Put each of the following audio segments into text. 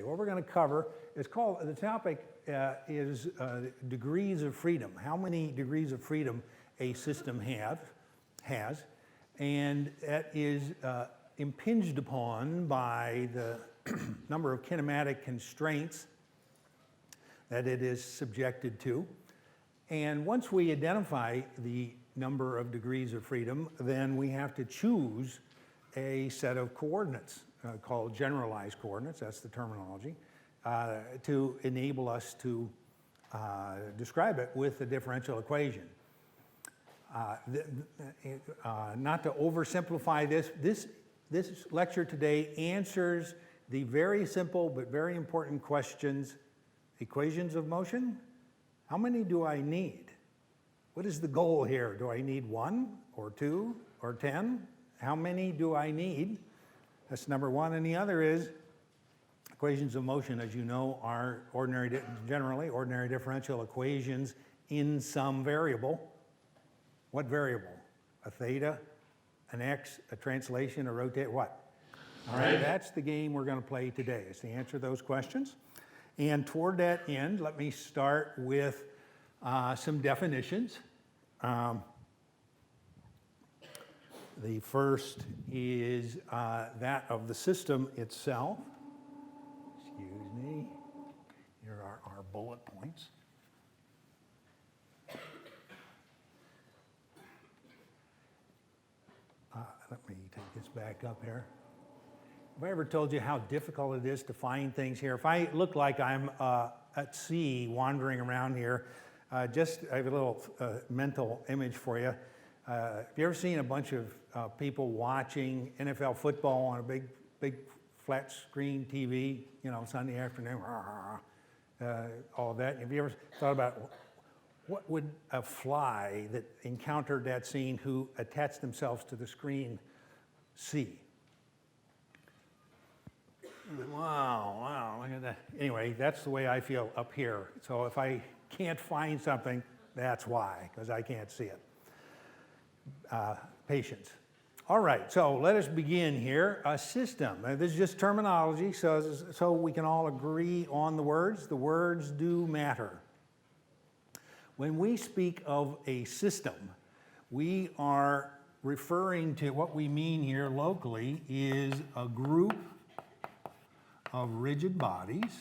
What we're going to cover is the topic is degrees of freedom. How many degrees of freedom a system has, and that is impinged upon by the number of kinematic constraints that it is subjected to. And once we identify the number of degrees of freedom, then we have to choose a set of coordinates called generalized coordinates, that's the terminology, to enable us to describe it with the differential equation. Not to oversimplify this lecture today answers the very simple but very important questions. Equations of motion, how many do I need? What is the goal here? Do I need 1 or 2 or 10? How many do I need? That's number one. And the other is equations of motion, as you know, are generally ordinary differential equations in some variable. What variable? A theta, an x, a translation, a rotate, what? All right, that's the game we're going to play today, is to answer those questions. And toward that end, let me start with some definitions. The first is that of the system itself. Excuse me. Here are our bullet points. Let me take this back up here. Have I ever told you how difficult it is to find things here? If I look like I'm at sea wandering around here, I have a little mental image for you. Have you ever seen a bunch of people watching NFL football on a big flat screen TV, Sunday afternoon, all of that? Have you ever thought about what would a fly that encountered that scene who attached themselves to the screen see? Wow, look at that. Anyway, that's the way I feel up here. So if I can't find something, that's why, because I can't see it. Patience. All right, so let us begin here. A system. This is just terminology, so we can all agree on the words. The words do matter. When we speak of a system, we are referring to what we mean here locally is a group of rigid bodies.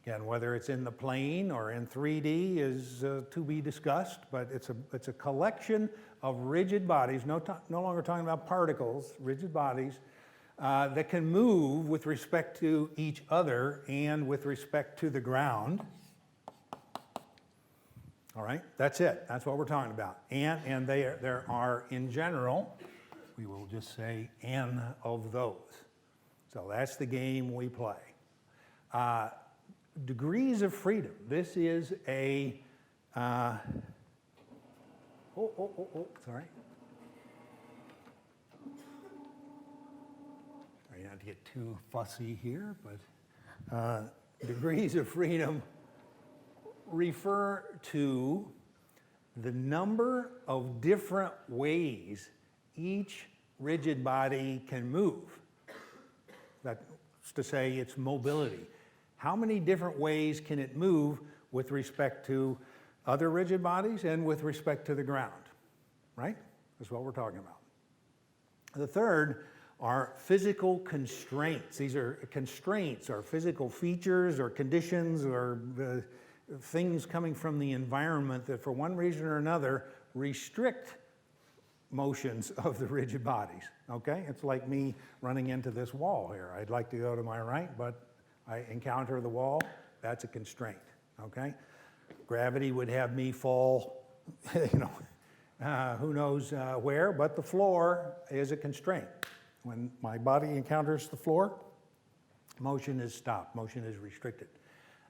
Again, whether it's in the plane or in 3D is to be discussed, but it's a collection of rigid bodies, no longer talking about particles, rigid bodies, that can move with respect to each other and with respect to the ground. All right, that's it. That's what we're talking about. And there are, in general, we will just say n of those. So that's the game we play. Degrees of freedom. This is a, sorry. Try not to get too fussy here, but degrees of freedom refer to the number of different ways each rigid body can move. That's to say its mobility. How many different ways can it move with respect to other rigid bodies and with respect to the ground, right? That's what we're talking about. The third are physical constraints. These are constraints or physical features or conditions or things coming from the environment that for one reason or another restrict motions of the rigid bodies, okay? It's like me running into this wall here. I'd like to go to my right, but I encounter the wall, that's a constraint, okay? Gravity would have me fall, who knows where, but the floor is a constraint. When my body encounters the floor, motion is stopped, motion is restricted.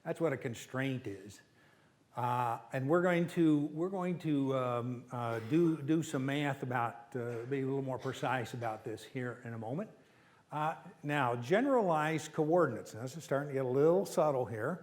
That's what a constraint is. And we're going to do some math about, be a little more precise about this here in a moment. Now, generalized coordinates. Now, this is starting to get a little subtle here.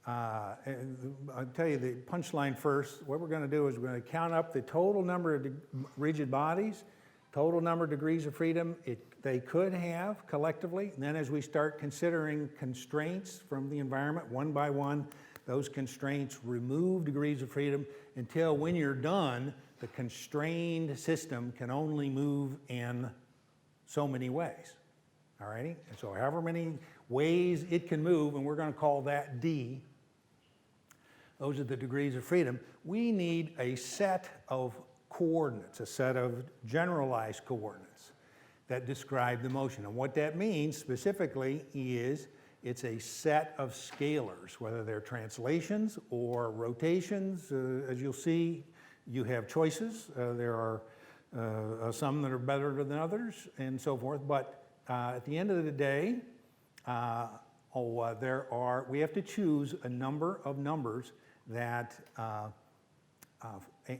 And I'll tell you the punchline first. What we're going to do is we're going to count up the total number of rigid bodies, total number of degrees of freedom. It they could have collectively. And then as we start considering constraints from the environment one by one, those constraints remove degrees of freedom until when you're done, the constrained system can only move in so many ways. All righty? And so however many ways it can move, and we're going to call that D, those are the degrees of freedom. We need a set of coordinates, a set of generalized coordinates that describe the motion. And what that means specifically is it's a set of scalars, whether they're translations or rotations. As you'll see, you have choices. There are some that are better than others and so forth. But at the end of the day, we have to choose a number of numbers that,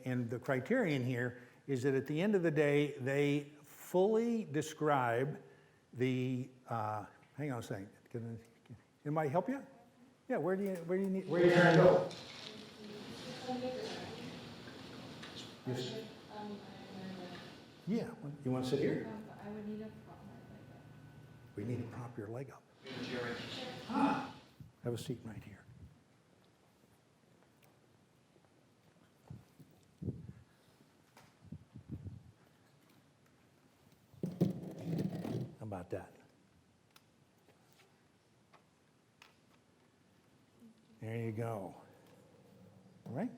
and the criterion here is that at the end of the day, they fully describe the, hang on a second, can anybody help you? Yeah, where do you need, where are you trying to go? Yes. Yeah, you want to sit here? I would need to prop my leg up. We need to prop your leg up. Ah, have a seat right here. How about that? There you go. All right?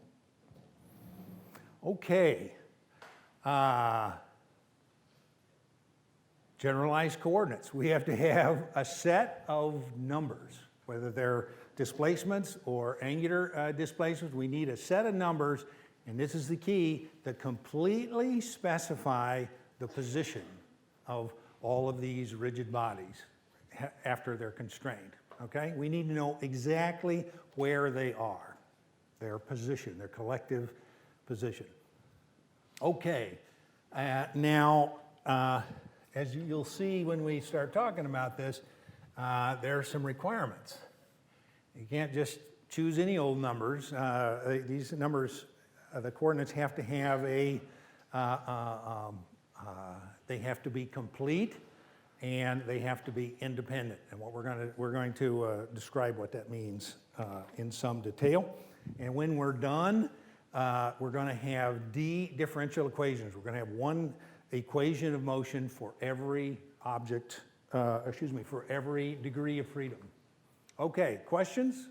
Okay. Generalized coordinates. We have to have a set of numbers, whether they're displacements or angular displacements. We need a set of numbers, and this is the key, that completely specify the position of all of these rigid bodies after they're constrained, okay? We need to know exactly where they are, their position, their collective position. Okay, now, as you'll see when we start talking about this, there are some requirements. You can't just choose any old numbers. These numbers, the coordinates have to have they have to be complete and they have to be independent. And what we're going to describe what that means in some detail. And when we're done, we're going to have D differential equations. We're going to have one equation of motion for every object, for every degree of freedom. Okay, questions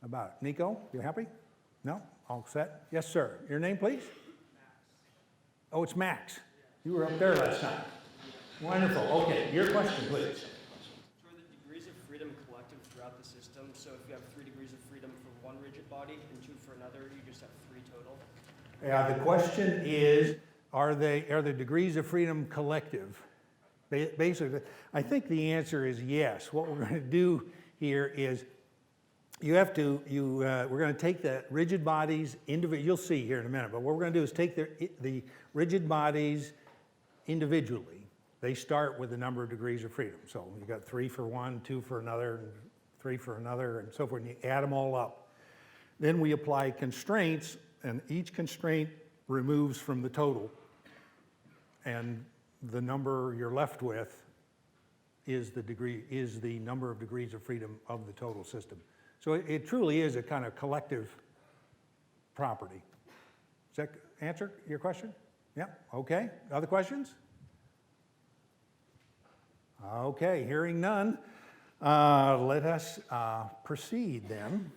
about it? Nico, you happy? No? All set? Yes, sir. Your name, please? Max. Oh, it's Max. You were up there last time. Wonderful. Okay, your question, please. So are the degrees of freedom collective throughout the system? So if you have 3 degrees of freedom for one rigid body and 2 for another, you just have 3 total? Yeah, the question is, are the degrees of freedom collective? Basically, I think the answer is yes. What we're going to do here is we're going to take the rigid bodies individually. You'll see here in a minute, but what we're going to do is take the rigid bodies individually. They start with the number of degrees of freedom. So you got 3 for one, 2 for another, and 3 for another, and so forth, and you add them all up. Then we apply constraints, and each constraint removes from the total, and the number you're left with is the number of degrees of freedom of the total system. So it truly is a kind of collective property. Does that answer your question? Yeah, okay. Other questions? Okay, hearing none, let us proceed then.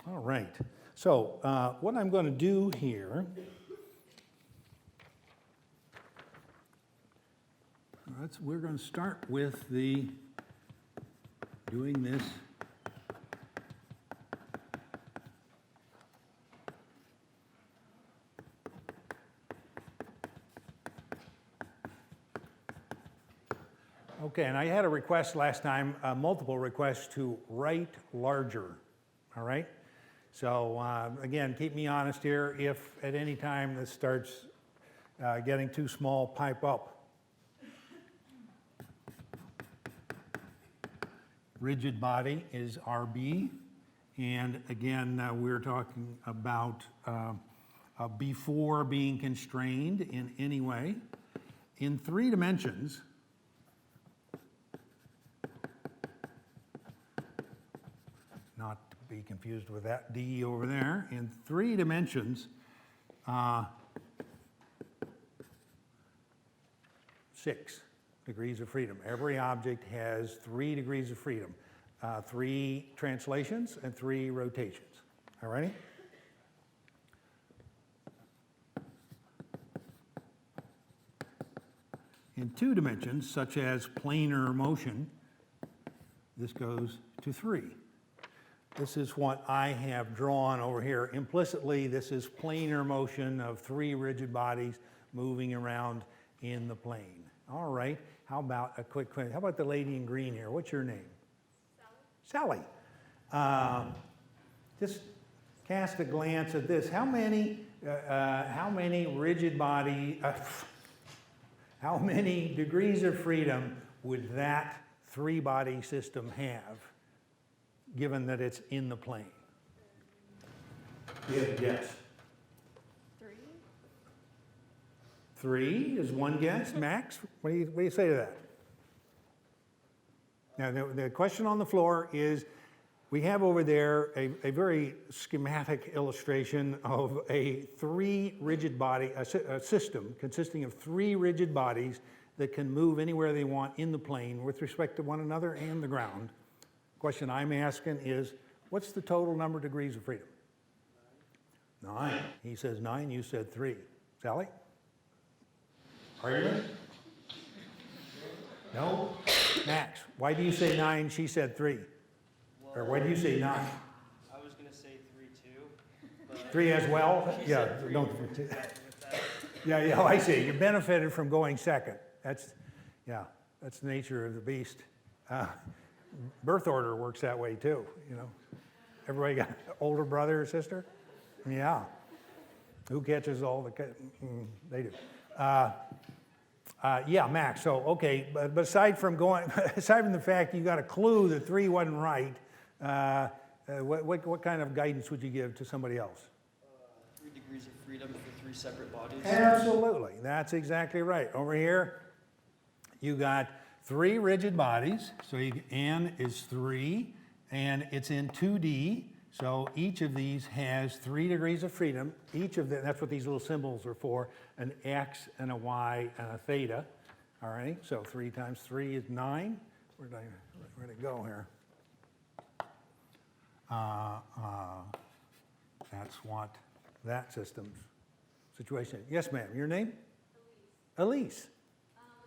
All right, so what I'm going to do here, we're going to start with doing this okay, and I had a request last time, multiple requests to write larger, all right? So again, keep me honest here. If at any time this starts getting too small, pipe up. Rigid body is RB, And again, we're talking about before being constrained in any way. In 3 dimensions, not to be confused with that D over there, in 3 dimensions, 6 degrees of freedom. Every object has 3 degrees of freedom, 3 translations and 3 rotations. All righty? In 2 dimensions, such as planar motion, this goes to 3. This is what I have drawn over here. Implicitly, this is planar motion of 3 rigid bodies moving around in the plane. All right, how about a quick question? How about the lady in green here? What's your name? Sally. Just cast a glance at this. How many rigid body, how many degrees of freedom would that 3-body system have, given that it's in the plane? Yes. 3? 3 is one guess. Max, what do you say to that? Now, the question on the floor is, we have over there a very schematic illustration of a 3 rigid body, a system consisting of 3 rigid bodies that can move anywhere they want in the plane with respect to one another and the ground. Question I'm asking is, what's the total number of degrees of freedom? 9. He says 9, you said 3. Sally? Argument? No? Max, why do you say 9, she said 3? Or why do you say 9? I was going to say 3 too. But 3 as well? she Yeah, said 3 don't. with that. Yeah, I see. You benefited from going second. That's the nature of the beast. Birth order works that way too, you know. Everybody got older brother or sister? Yeah. Who catches all the, they do. Yeah, Max, so, okay, but aside from the fact you got a clue that 3 wasn't right, what kind of guidance would you give to somebody else? 3 degrees of freedom for 3 separate bodies. Absolutely, that's exactly right. Over here, you got 3 rigid bodies, so N is 3, and it's in 2D, so each of these has 3 degrees of freedom. Each of them, that's what these little symbols are for, an X and a Y and a theta. All right, so 3 times 3 is 9. Where'd it go here? That's what that system's situation. Yes, ma'am, your name? Elise.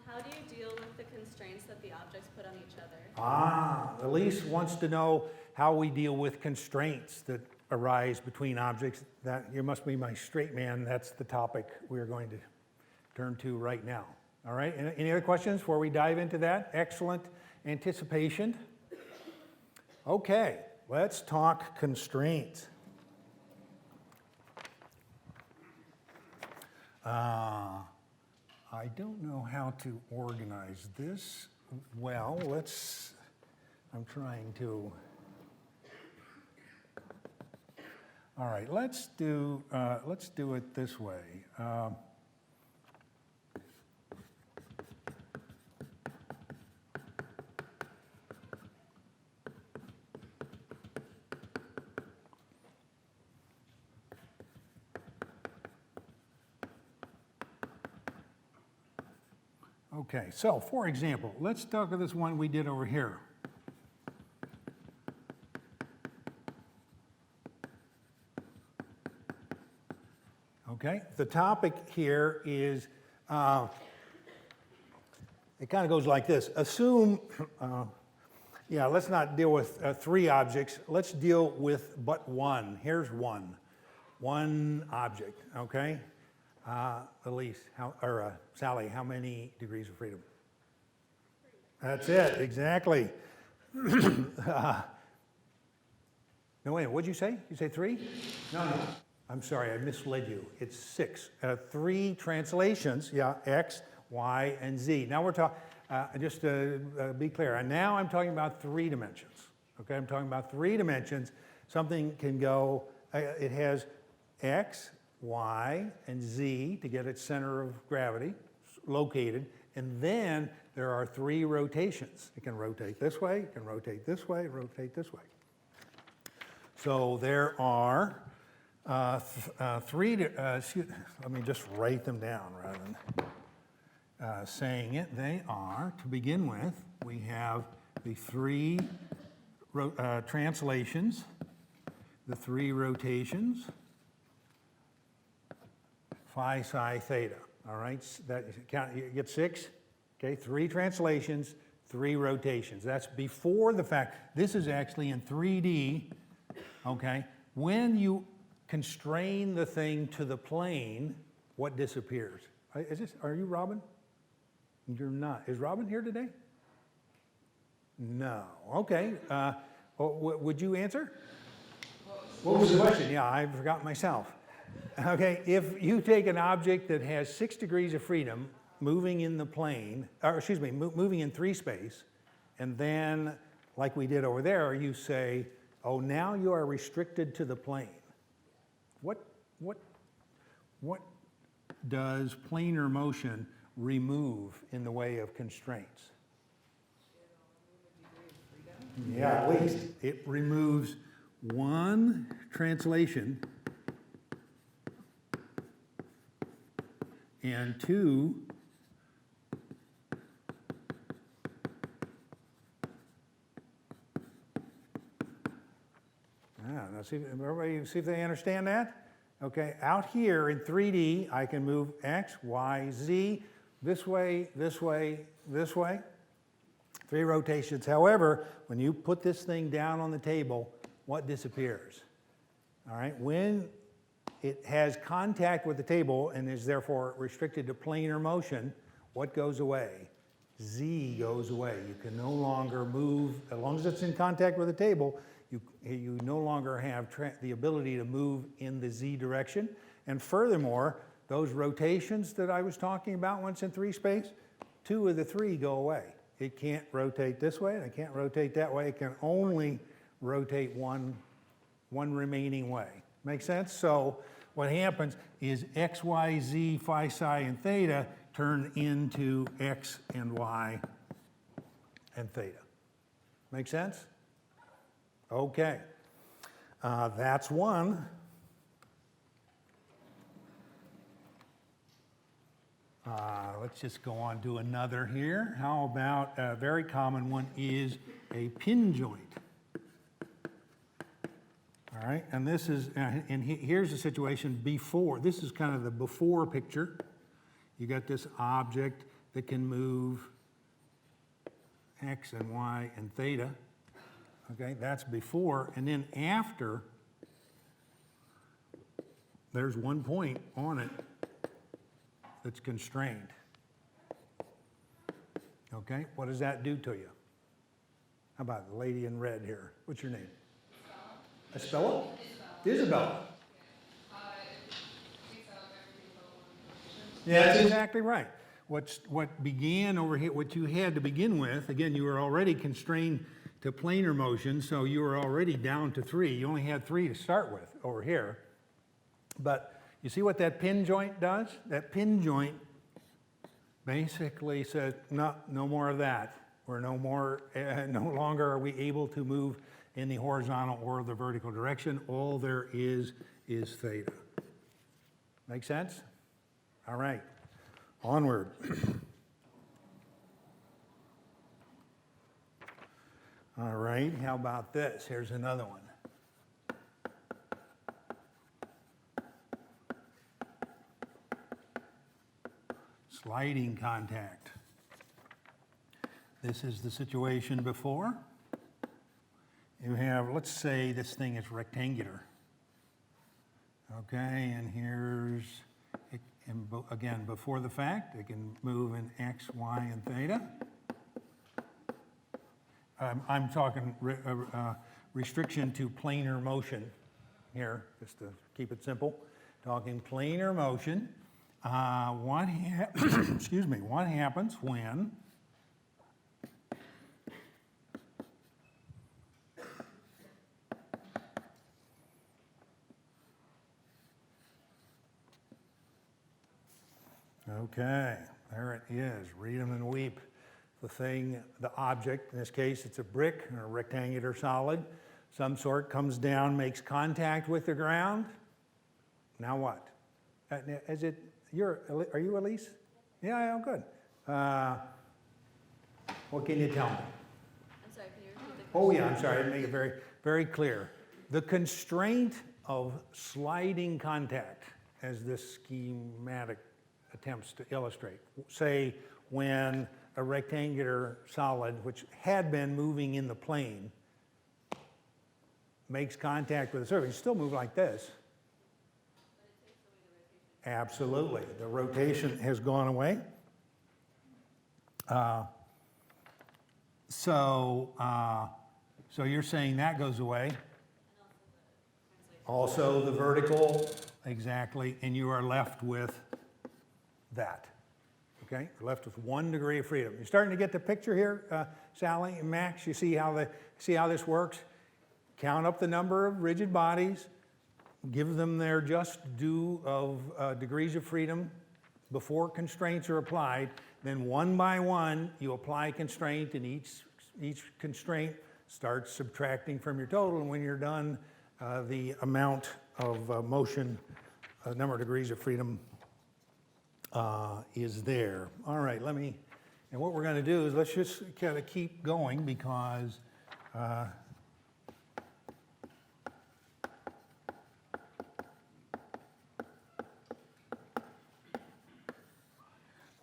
How do you deal with the constraints that the objects put on each other? Elise wants to know how we deal with constraints that arise between objects. That you must be my straight man. That's the topic we're going to turn to right now. All right, any other questions before we dive into that? Excellent anticipation. Okay, let's talk constraints. I don't know how to organize this well. I'm trying to. All right, let's do it this way. Okay, so for example, let's talk of this one we did over here. Okay, the topic here is, it kind of goes like this. Assume, let's not deal with 3 objects. Let's deal with but one. Here's one object, okay? Elise, Sally, how many degrees of freedom? 3. That's it, exactly. No, wait, what'd you say? You say 3? No. I'm sorry, I misled you. It's 6. 3 translations, X, Y, and Z. Now we're talking, just to be clear, and now I'm talking about 3 dimensions. Okay, I'm talking about 3 dimensions. Something can go, it has X, Y, and Z to get its center of gravity located, and then there are 3 rotations. It can rotate this way, it can rotate this way, rotate this way. So there are let me just write them down rather than saying it. They are, to begin with, we have the 3 translations, the 3 rotations, phi, psi, theta. All right, that count. You get 6. Okay, 3 translations, 3 rotations. That's before the fact. This is actually in 3D. Okay, when you constrain the thing to the plane, what disappears? Are you Robin? You're not. Is Robin here today? No. Okay. Would you answer? What was the question? Yeah, I forgot myself. Okay, if you take an object that has 6 degrees of freedom moving in the plane, or excuse me, moving in 3 space, and then, like we did over there, you say, oh, now you are restricted to the plane. What does planar motion remove in the way of constraints? Yeah, at least. It removes 1 translation and 2 now everybody see if they understand that? Okay, out here in 3D, I can move X, Y, Z, this way, this way, this way. 3 rotations. However, when you put this thing down on the table, what disappears? All right, when it has contact with the table and is therefore restricted to planar motion, what goes away? Z goes away. You can no longer move, as long as it's in contact with the table, you no longer have the ability to move in the Z direction. And furthermore, those rotations that I was talking about once in 3 space, 2 of the 3 go away. It can't rotate this way, and it can't rotate that way. It can only rotate one remaining way. Make sense? So what happens is X, Y, Z, phi, psi, and theta turn into X and Y and theta. Make sense? Okay. That's one. Let's just go on to another here. How about a very common one is a pin joint. All right, and this is, and here's the situation before. This is kind of the before picture. You got this object that can move X and Y and theta. Okay, that's before. And then after, there's 1 point on it that's constrained. Okay, what does that do to you? How about the lady in red here? What's your name? Isabella? Isabella. Yeah, that's exactly right. What began over here, what you had to begin with, again, you were already constrained to planar motion, so you were already down to 3. You only had 3 to start with over here. But you see what that pin joint does? That pin joint basically says, no more of that. We're no longer are we able to move in the horizontal or the vertical direction. All there is theta. Make sense? All right, onward. All right, how about this? Here's another one. Sliding contact. This is the situation before. You have, let's say this thing is rectangular. Okay, and here's, again, before the fact, it can move in X, Y, and theta. I'm talking restriction to planar motion here, just to keep it simple. Talking planar motion. Excuse me, what happens when Okay, there it is. Read 'em and weep. The thing, the object, in this case, it's a brick or a rectangular solid, some sort, comes down, makes contact with the ground. Now what? Is it, are you Elise? Yeah, good. What can you tell me? I'm sorry, can you repeat the Oh, question? yeah, I'm sorry, I didn't make it very, very clear. The constraint of sliding contact, as this schematic attempts to illustrate, say when a rectangular solid, which had been moving in the plane, makes contact with the surface, still move like this. Absolutely, the rotation has gone away. So you're saying that goes away? Also the vertical, exactly, and you are left with that. Okay, you're left with 1 degree of freedom. You're starting to get the picture here, Sally and Max. You see how this works? Count up the number of rigid bodies, give them their just due of degrees of freedom before constraints are applied. Then one by one, you apply constraint, and each constraint starts subtracting from your total. And when you're done, the amount of motion, number of degrees of freedom is there. All right, and what we're going to do is let's just kind of keep going because all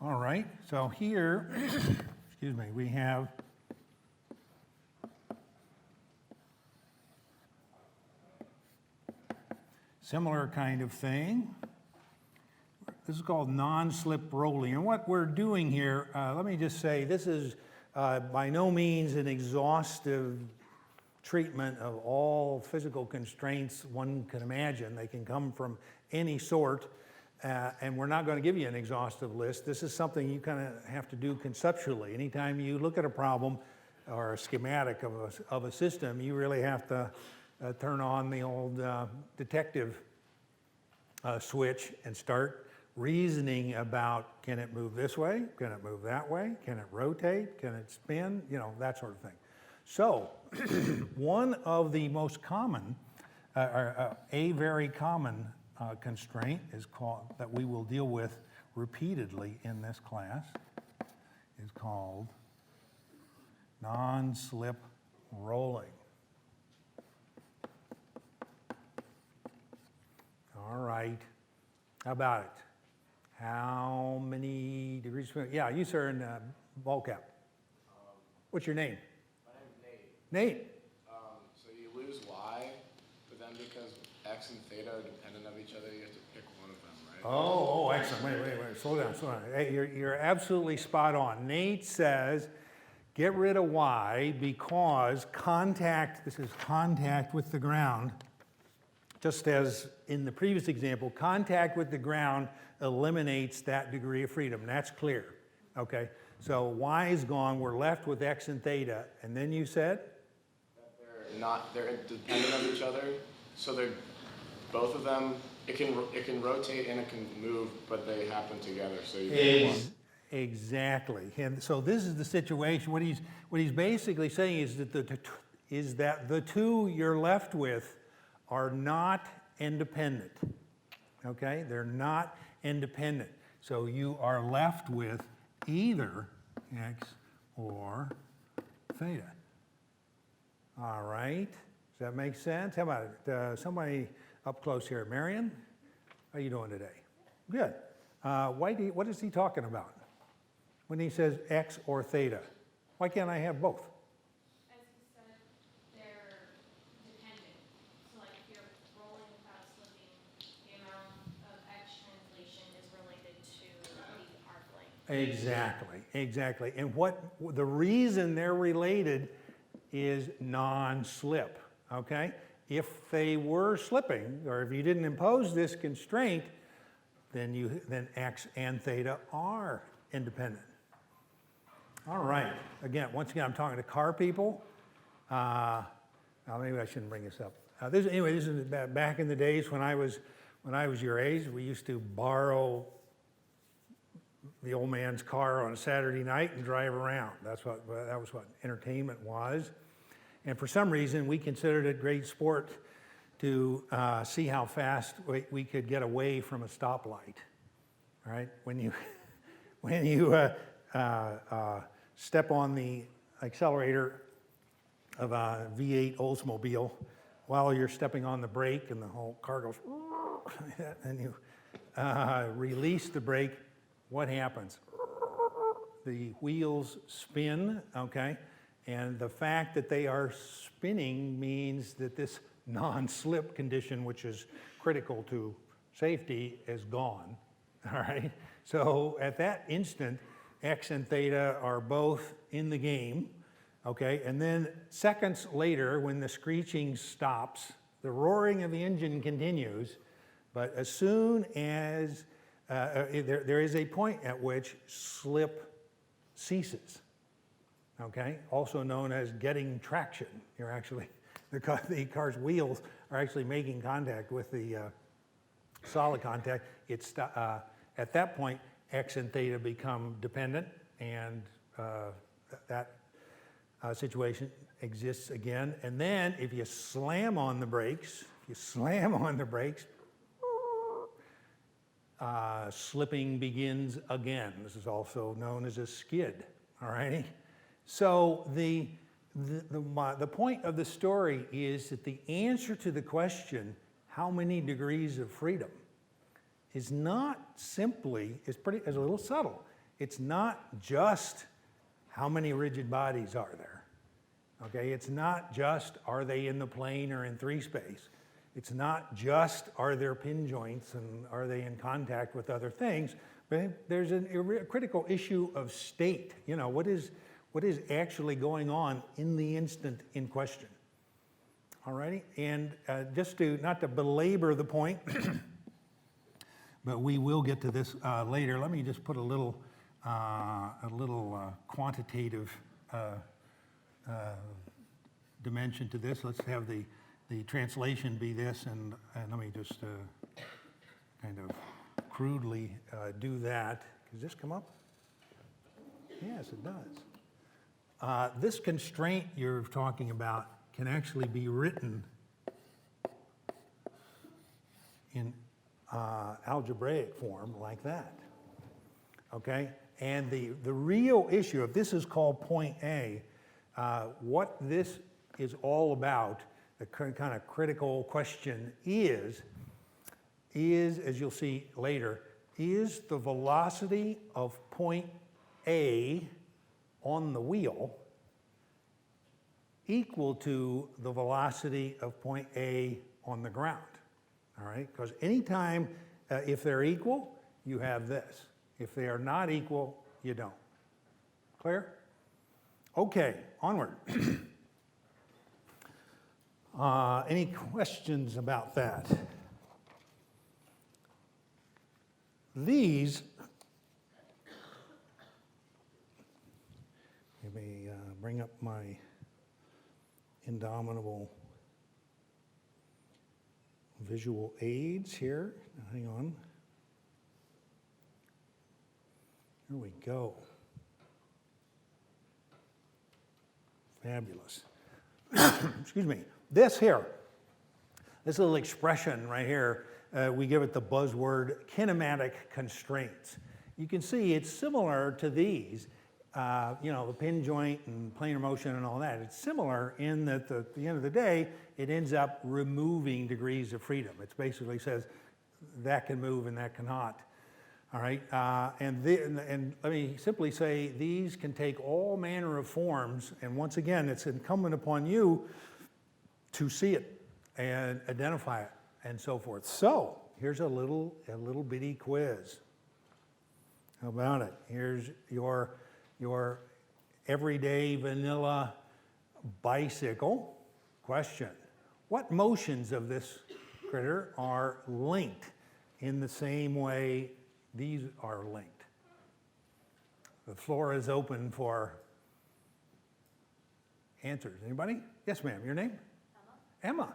right, so here, excuse me, we have similar kind of thing. This is called non-slip rolling. And what we're doing here, let me just say, this is by no means an exhaustive treatment of all physical constraints one can imagine. They can come from any sort, and we're not going to give you an exhaustive list. This is something you kind of have to do conceptually. Anytime you look at a problem or a schematic of a system, you really have to turn on the old detective switch and start reasoning about, can it move this way? Can it move that way? Can it rotate? Can it spin? You know, that sort of thing. So one of the most common, a very common constraint is called, that we will deal with repeatedly in this class, is called non-slip rolling. All right, how about it? How many degrees? Yeah, you sir in ball cap. What's your name? My name's Nate. Nate. So you lose y, but then because x and theta are dependent of each other, you have to pick one of them, right? Oh, excellent. Wait. Slow down. Hey, you're absolutely spot on. Nate says, get rid of y because this is contact with the ground. Just as in the previous example, contact with the ground eliminates that degree of freedom. That's clear. Okay, so y is gone. We're left with x and theta. And then you said? That they're independent of each other. So they're, both of them, it can rotate and it can move, but they happen together. So you pick one. Exactly. And so this is the situation. What he's basically saying is that the two you're left with are not independent. Okay? They're not independent. So you are left with either x or theta. All right. Does that make sense? How about it? Somebody up close here. Marion, how are you doing today? Good. What is he talking about when he says x or theta? Why can't I have both? As you said, they're dependent. So like if you're rolling without slipping, the amount of x translation is related to the arc length. Exactly. And the reason they're related is non-slip, okay? If they were slipping, or if you didn't impose this constraint, then x and theta are independent. All right. Once again, I'm talking to car people. Maybe I shouldn't bring this up. This is back in the days when I was your age. We used to borrow the old man's car on a Saturday night and drive around. That was what entertainment was. And for some reason, we considered it great sport to see how fast we could get away from a stoplight. All right, when you step on the accelerator of a V8 Oldsmobile while you're stepping on the brake, and the whole car goes, and you release the brake, what happens? The wheels spin, okay? And the fact that they are spinning means that this non-slip condition, which is critical to safety, is gone, all right? So at that instant, X and theta are both in the game, okay? And then seconds later, when the screeching stops, the roaring of the engine continues, but as soon as there is a point at which slip ceases, okay? Also known as getting traction. You're actually, the car's wheels are actually making contact with the solid contact. At that point, X and theta become dependent, and that situation exists again. And then if you slam on the brakes, slipping begins again. This is also known as a skid, all righty? So the point of the story is that the answer to the question, how many degrees of freedom, is not simply, is a little subtle. It's not just how many rigid bodies are there, okay? It's not just are they in the plane or in 3-space. It's not just are there pin joints and are they in contact with other things, but there's a critical issue of state. You know, what is actually going on in the instant in question. All righty, and just not to belabor the point, but we will get to this later. Let me just put a little quantitative dimension to this. Let's have the translation be this, and let me just kind of crudely do that. Does this come up? Yes, it does. This constraint you're talking about can actually be written in algebraic form like that, okay? And the real issue, if this is called point A, what this is all about, the kind of critical question is, as you'll see later, is the velocity of point A on the wheel equal to the velocity of point A on the ground, all right? Because anytime, if they're equal, you have this. If they are not equal, you don't. Clear? Okay, onward. Any questions about that? These, let me bring up my indomitable visual aids here. Hang on. Here we go. Fabulous. Excuse me. This little expression right here, we give it the buzzword kinematic constraints. You can see it's similar to these, the pin joint and planar motion and all that. It's similar in that at the end of the day, it ends up removing degrees of freedom. It basically says that can move and that cannot. All right, and let me simply say these can take all manner of forms, and once again, it's incumbent upon you to see it and identify it and so forth. So here's a little bitty quiz. How about it? Here's your everyday vanilla bicycle question. What motions of this critter are linked in the same way these are linked? The floor is open for answers. Anybody? Yes, ma'am. Your name? Emma.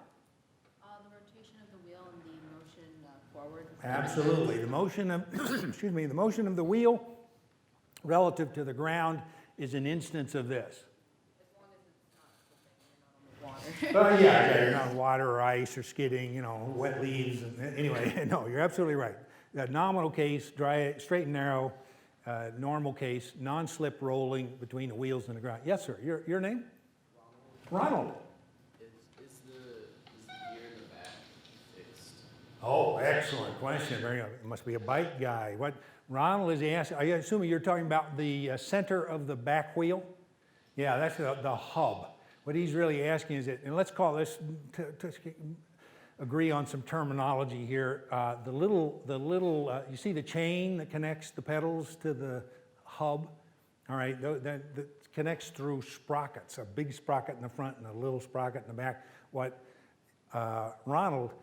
The rotation of the wheel and the motion forward. Absolutely. The motion of, excuse me, the motion of the wheel relative to the ground is an instance of this. Yeah, you're not on water or ice or skidding, you know, wet leaves. And anyway, no, you're absolutely right. Nominal case, dry, straight and narrow, normal case, non-slip rolling between the wheels and the ground. Yes, sir. Your name? Ronald. Is the gear in the back fixed? Oh, excellent question. Very good. It must be a bike guy. What Ronald is asking, I assume you're talking about the center of the back wheel? Yeah, that's the hub. What he's really asking is that, and let's call this, to agree on some terminology here, the little, you see the chain that connects the pedals to the hub? All right, that connects through sprockets, a big sprocket in the front and a little sprocket in the back. Ronald,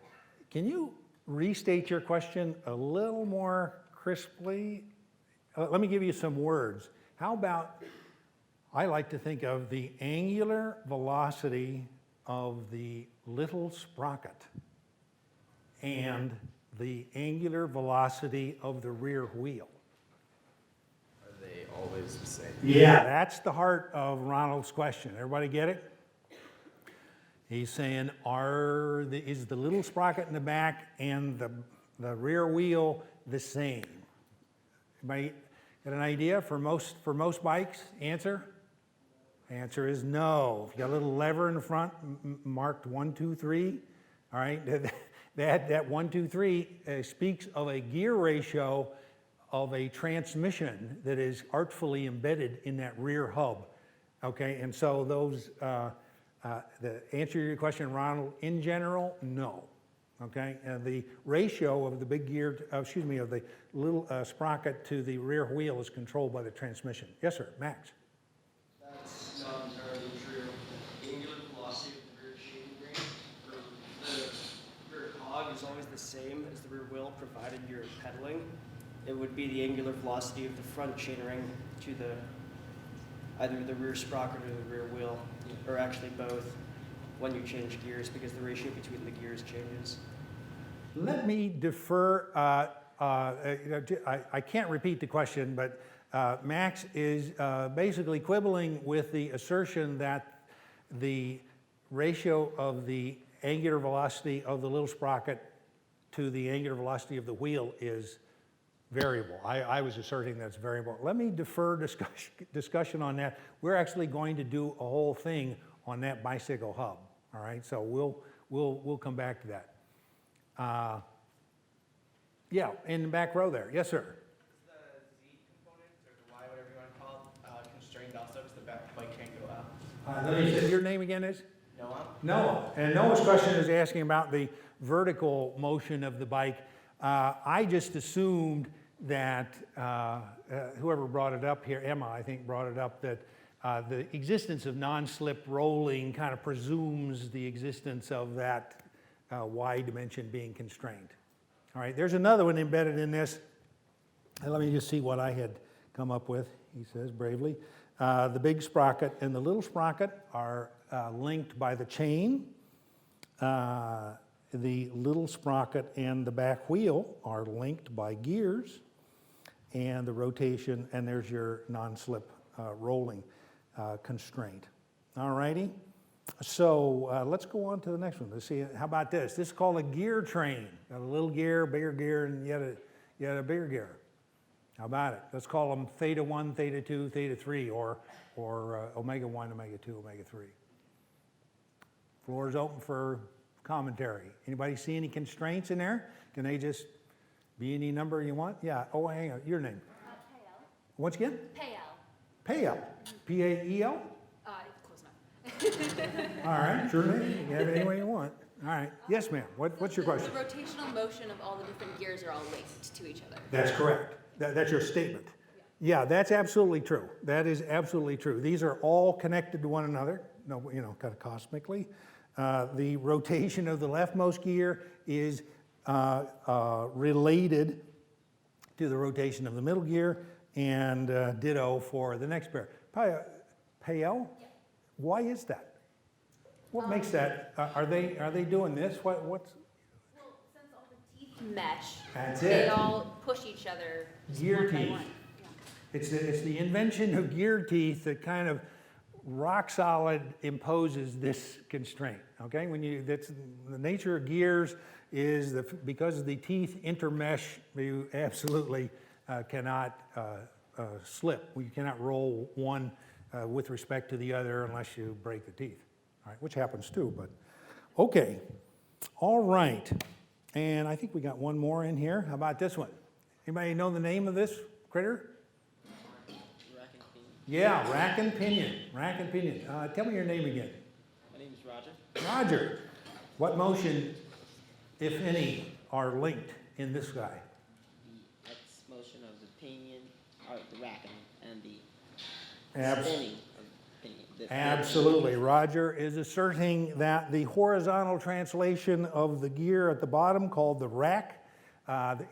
can you restate your question a little more crisply? Let me give you some words. How about, I like to think of the angular velocity of the little sprocket and the angular velocity of the rear wheel. Are they always the same? Yeah, that's the heart of Ronald's question. Everybody get it? He's saying, is the little sprocket in the back and the rear wheel the same? Anybody got an idea for most bikes? Answer? Answer is no. If you got a little lever in the front marked 1, 2, 3, all right, that 1, 2, 3 speaks of a gear ratio of a transmission that is artfully embedded in that rear hub. Okay, and so those, the answer to your question, Ronald, in general, no. Okay, and the ratio of the big gear, of the little sprocket to the rear wheel is controlled by the transmission. Yes, sir, Max. That's not entirely true. The angular velocity of the rear shading ring, or the rear cog, is always the same as the rear wheel, provided you're pedaling. It would be the angular velocity of the front chainring to either the rear sprocket or the rear wheel, or actually both, when you change gears, because the ratio between the gears changes. Let me defer. I can't repeat the question, but Max is basically quibbling with the assertion that the ratio of the angular velocity of the little sprocket to the angular velocity of the wheel is variable. I was asserting that's variable. Let me defer discussion on that. We're actually going to do a whole thing on that bicycle hub. All right, so we'll come back to that. Yeah, in the back row there. Yes, sir. Is the Z component, or the Y, whatever you want to call it, constrained also because the back bike can't go out? Let me say, your name again is? Noah? Noah. And Noah's question is asking about the vertical motion of the bike. I just assumed that whoever brought it up here, Emma, I think, brought it up, that the existence of non-slip rolling kind of presumes the existence of that Y dimension being constrained. All right, there's another one embedded in this. And let me just see what I had come up with, he says bravely. The big sprocket and the little sprocket are linked by the chain. The little sprocket and the back wheel are linked by gears, and the rotation, and there's your non-slip rolling constraint. All righty, so let's go on to the next one. Let's see, how about this? This is called a gear train. Got a little gear, bigger gear, and yet a bigger gear. How about it? Let's call them theta 1, theta 2, theta 3, or omega 1, omega 2, omega 3. Floor is open for commentary. Anybody see any constraints in there? Can they just be any number you want? Yeah. Oh, hang on. Your name? Payel. Once again? Payel. Payel. P-A-E-L? Close enough. All right. Sure name. You can have it any way you want. All right. Yes, ma'am. What's your question? The rotational motion of all the different gears are all linked to each other. That's correct. That's your statement. Yeah, that's absolutely true. That is absolutely true. These are all connected to one another, kind of cosmically. The rotation of the leftmost gear is related to the rotation of the middle gear, and ditto for the next pair. Payel? Yeah. Why is that? What makes that? Are they doing this? What's? Well, since all the teeth mesh, That's they it. all push each other just Gear one by teeth. one. It's the invention of gear teeth that kind of rock solid imposes this constraint, okay? That's the nature of gears is that because the teeth intermesh, you absolutely cannot slip. You cannot roll one with respect to the other unless you break the teeth, all right? Which happens too, but okay. All right, and I think we got one more in here. How about this one? Anybody know the name of this critter? Rack and pinion. Yeah, rack and pinion, rack and pinion. Tell me your name again. My name is Roger. Roger, what motion, if any, are linked in this guy? The X motion of the pinion, or the racking, and the Abs- spinning of the pinion. Absolutely. Roger is asserting that the horizontal translation of the gear at the bottom, called the rack,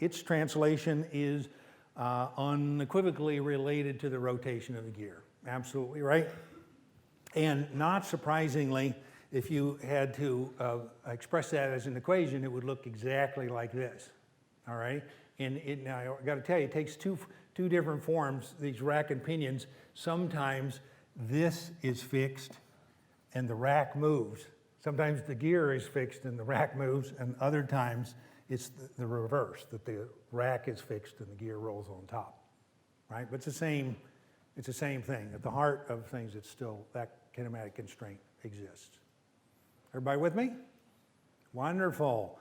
its translation is unequivocally related to the rotation of the gear. Absolutely right. And not surprisingly, if you had to express that as an equation, it would look exactly like this. All right? And now I got to tell you, it takes two different forms, these rack and pinions. Sometimes this is fixed and the rack moves. Sometimes the gear is fixed and the rack moves, and other times it's the reverse, that the rack is fixed and the gear rolls on top, right? But it's the same thing. At the heart of things, it's still that kinematic constraint exists. Everybody with me? Wonderful.